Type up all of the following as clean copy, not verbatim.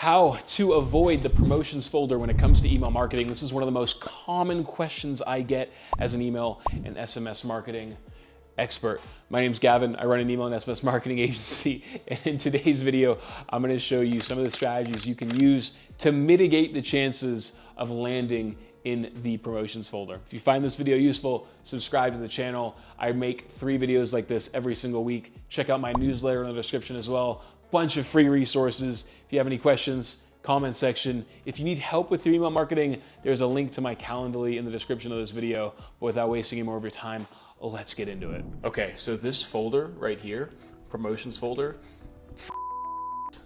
How to avoid the promotions folder when it comes to email marketing. This is one of the most common questions I get as an email and SMS marketing expert. My name's Gavin. I run an email and SMS marketing agency. And in today's video, I'm going to show you some of the strategies you can use to mitigate the chances of landing in the promotions folder. If you find this video useful, subscribe to the channel. I make 3 videos like this every single week. Check out my newsletter in the description as well. Bunch of free resources. If you have any questions, comment section. If you need help with your email marketing, there's a link to my Calendly in the description of this video. But without wasting any more of your time, let's get into it. Okay, so this folder right here, promotions folder,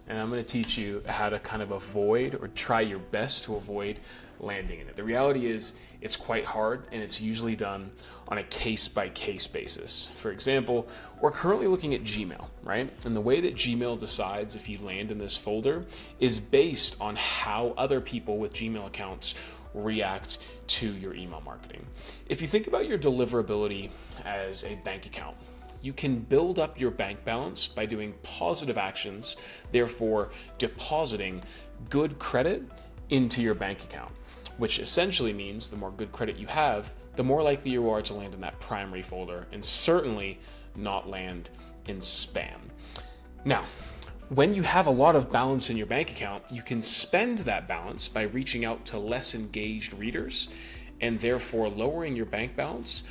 and I'm going to teach you how to kind of avoid or try your best to avoid landing in it. The reality is it's quite hard, and it's usually done on a case-by-case basis. For example, we're currently looking at Gmail, right? And the way that Gmail decides if you land in this folder is based on how other people with Gmail accounts react to your email marketing. If you think about your deliverability as a bank account, you can build up your bank balance by doing positive actions, therefore depositing good credit into your bank account, which essentially means the more good credit you have, the more likely you are to land in that primary folder and certainly not land in spam. Now, when you have a lot of balance in your bank account, you can spend that balance by reaching out to less engaged readers and therefore lowering your bank balance,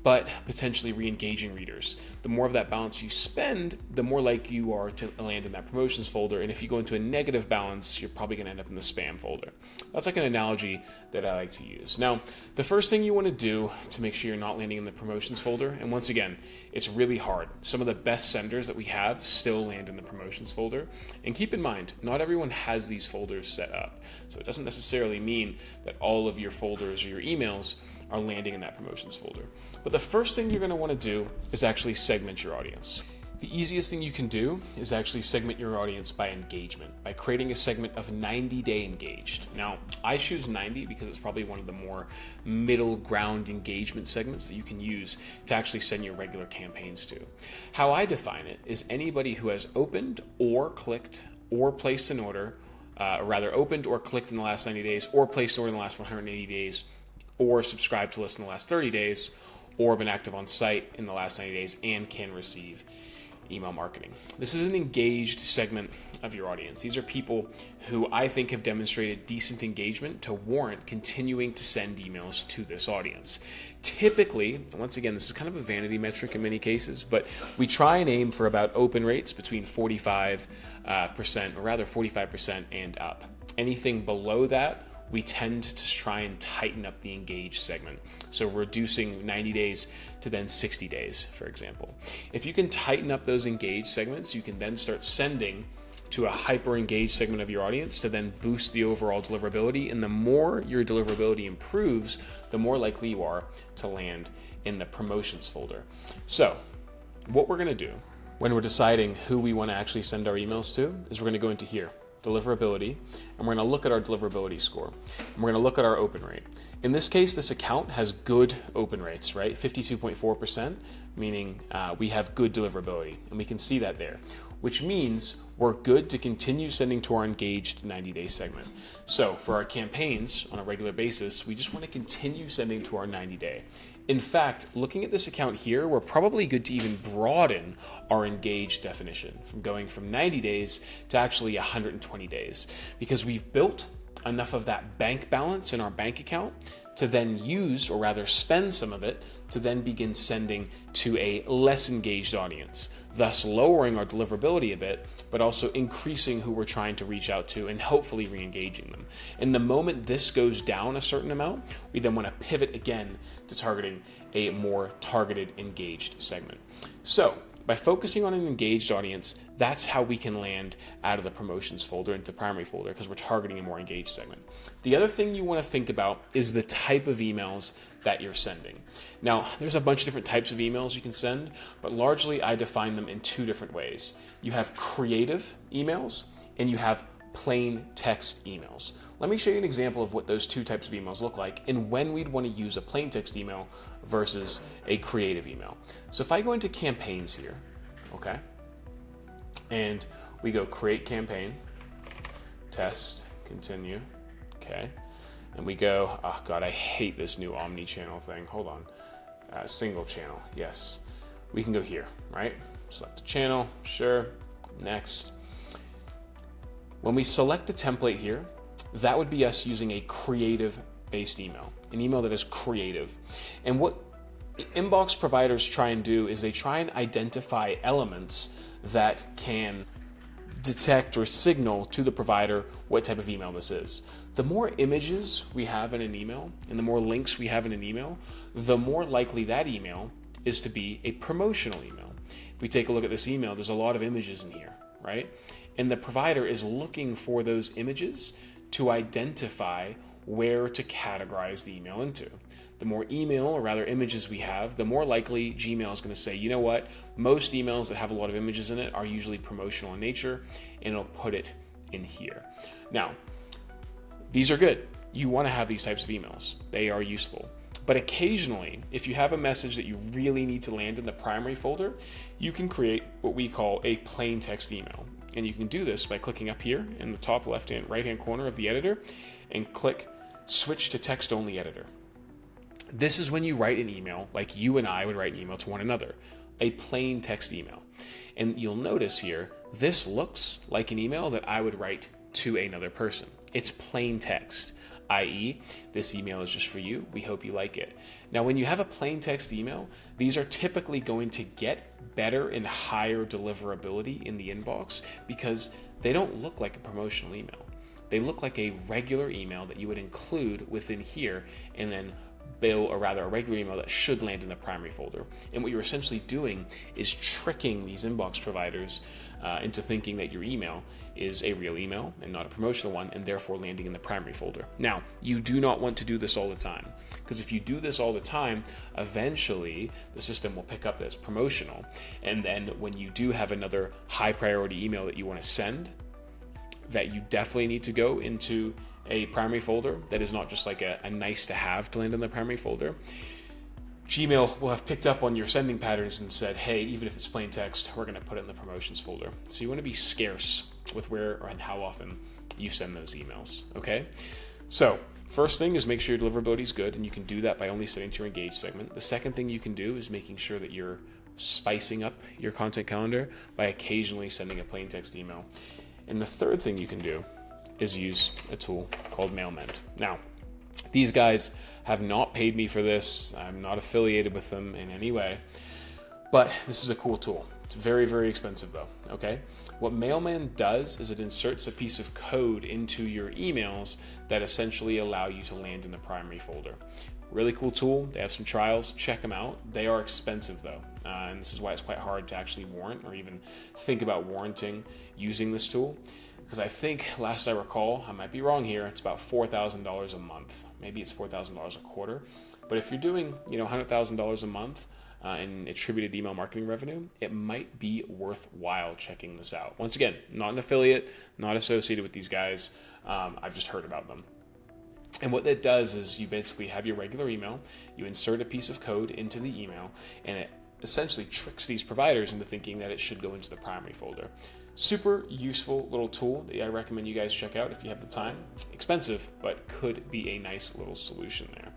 but potentially re-engaging readers. The more of that balance you spend, the more likely you are to land in that promotions folder. And if you go into a negative balance, you're probably gonna end up in the spam folder. That's like an analogy that I like to use. Now, the first thing you wanna do to make sure you're not landing in the promotions folder, and once again, it's really hard. Some of the best senders that we have still land in the promotions folder. And keep in mind, not everyone has these folders set up. So it doesn't necessarily mean that all of your folders or your emails are landing in that promotions folder. But the first thing you're going to want to do is actually segment your audience. The easiest thing you can do is actually segment your audience by engagement, by creating a segment of 90-day engaged. Now, I choose 90 because it's probably one of the more middle ground engagement segments that you can use to actually send your regular campaigns to. How I define it is anybody who has opened or clicked or placed an order, opened or clicked in the last 90 days, or placed an order in the last 180 days, or subscribed to list in the last 30 days, or been active on site in the last 90 days and can receive email marketing. This is an engaged segment of your audience. These are people who I think have demonstrated decent engagement to warrant continuing to send emails to this audience. Typically, once again, this is kind of a vanity metric in many cases, but we try and aim for about open rates between 45%, or rather 45% and up. Anything below that, we tend to try and tighten up the engaged segment. So reducing 90 days to then 60 days, for example. If you can tighten up those engaged segments, you can then start sending to a hyper engaged segment of your audience to then boost the overall deliverability. And the more your deliverability improves, the more likely you are to land in the promotions folder. So what we're gonna do when we're deciding who we wanna actually send our emails to is we're gonna go into here, deliverability, and we're going to look at our deliverability score. And we're going to look at our open rate. In this case, this account has good open rates, right? 52.4%, meaning we have good deliverability, and we can see that there, which means we're good to continue sending to our engaged 90-day segment. So for our campaigns on a regular basis, we just want to continue sending to our 90-day. In fact, looking at this account here, we're probably good to even broaden our engaged definition from going from 90 days to actually 120 days, because we've built enough of that bank balance in our bank account to then use, or rather spend some of it, to then begin sending to a less engaged audience, thus lowering our deliverability a bit, but also increasing who we're trying to reach out to and hopefully re-engaging them. And the moment this goes down a certain amount, we then want to pivot again to targeting a more targeted, engaged segment. So by focusing on an engaged audience, that's how we can land out of the promotions folder into the primary folder, because we're targeting a more engaged segment. The other thing you want to think about is the type of emails that you're sending. Now, there's a bunch of different types of emails you can send, but largely I define them in 2 different ways. You have creative emails and you have plain text emails. Let me show you an example of what those 2 types of emails look like and when we'd want to use a plain text email versus a creative email. So if I go into campaigns here, okay, and we go create campaign, test, continue, okay. And we go, oh God, I hate this new omni-channel thing. Hold on, single channel, yes. We can go here, right? Select the channel, sure, next. When we select the template here, that would be us using a creative-based email, an email that is creative. And what inbox providers try and do is they try and identify elements that can detect or signal to the provider what type of email this is. The more images we have in an email and the more links we have in an email, the more likely that email is to be a promotional email. If we take a look at this email, there's a lot of images in here, right? And the provider is looking for those images to identify where to categorize the email into. The more email, or rather images we have, the more likely Gmail is going to say, you know what, most emails that have a lot of images in it are usually promotional in nature, and it'll put it in here. Now, these are good. You want to have these types of emails. They are useful. But occasionally, if you have a message that you really need to land in the primary folder, you can create what we call a plain text email. And you can do this by clicking up here in the top right-hand corner of the editor and click Switch to Text Only Editor. This is when you write an email like you and I would write an email to one another, a plain text email. And you'll notice here, this looks like an email that I would write to another person. It's plain text, i.e., this email is just for you. We hope you like it. Now, when you have a plain text email, these are typically going to get better and higher deliverability in the inbox because they don't look like a promotional email. They look like a regular email that you would include within here and then a regular email that should land in the primary folder. And what you're essentially doing is tricking these inbox providers into thinking that your email is a real email and not a promotional one, and therefore landing in the primary folder. Now, you do not want to do this all the time, because if you do this all the time, eventually the system will pick up that it's promotional. And then when you do have another high priority email that you want to send, that you definitely need to go into a primary folder that is not just like a nice to have to land in the primary folder, Gmail will have picked up on your sending patterns and said, hey, even if it's plain text, we're going to put it in the promotions folder. So you want to be scarce with where and how often you send those emails, okay? So first thing is make sure your deliverability is good, and you can do that by only setting to your engaged segment. The second thing you can do is making sure that you're spicing up your content calendar by occasionally sending a plain text email. And the third thing you can do is use a tool called Mailmend. Now, these guys have not paid me for this. I'm not affiliated with them in any way, but this is a cool tool. It's very, very expensive though, okay? What Mailmend does is it inserts a piece of code into your emails that essentially allow you to land in the primary folder. Really cool tool. They have some trials. Check them out. They are expensive though, and this is why it's quite hard to actually warrant or even think about warranting using this tool. Because I think, last I recall, I might be wrong here, it's about $4,000 a month. Maybe it's $4,000 a quarter. But if you're doing, $100,000 a month in attributed email marketing revenue, it might be worthwhile checking this out. Once again, not an affiliate, not associated with these guys. I've just heard about them. And what that does is you basically have your regular email, you insert a piece of code into the email, and it essentially tricks these providers into thinking that it should go into the primary folder. Super useful little tool that I recommend you guys check out if you have the time. Expensive, but could be a nice little solution there.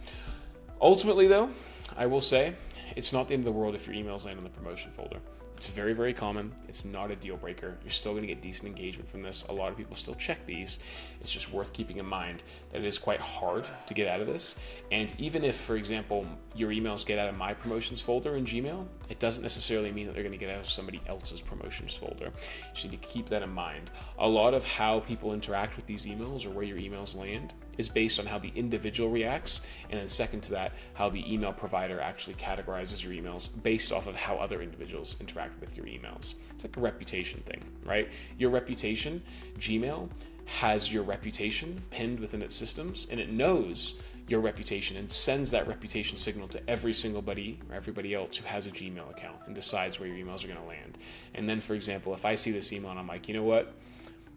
Ultimately though, I will say, it's not the end of the world if your emails land in the promotion folder. It's very, very common. It's not a deal breaker. You're still going to get decent engagement from this. A lot of people still check these. It's just worth keeping in mind that it is quite hard to get out of this. And even if, for example, your emails get out of my promotions folder in Gmail, it doesn't necessarily mean that they're going to get out of somebody else's promotions folder. You should need to keep that in mind. A lot of how people interact with these emails or where your emails land is based on how the individual reacts, and then second to that, how the email provider actually categorizes your emails based off of how other individuals interact with your emails. It's like a reputation thing, right? Your reputation, Gmail has your reputation pinned within its systems, and it knows your reputation and sends that reputation signal to every single buddy or everybody else who has a Gmail account and decides where your emails are going to land. And then, for example, if I see this email and I'm like, you know what,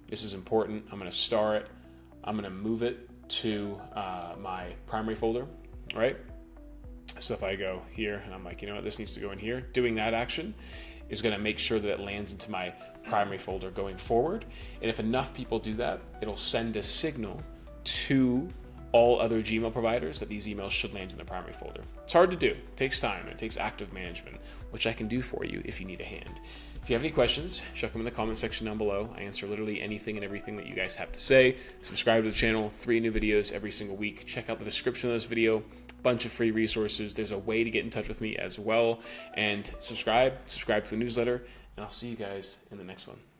this is important, I'm going to star it, I'm going to move it to my primary folder, right? So if I go here and I'm like, you know what, this needs to go in here, doing that action is going to make sure that it lands into my primary folder going forward. And if enough people do that, it'll send a signal to all other Gmail providers that these emails should land in the primary folder. It's hard to do, it takes time, and it takes active management, which I can do for you if you need a hand. If you have any questions, chuck them in the comment section down below. I answer literally anything and everything that you guys have to say. Subscribe to the channel, 3 new videos every single week. Check out the description of this video, bunch of free resources. There's a way to get in touch with me as well. And subscribe to the newsletter, and I'll see you guys in the next one.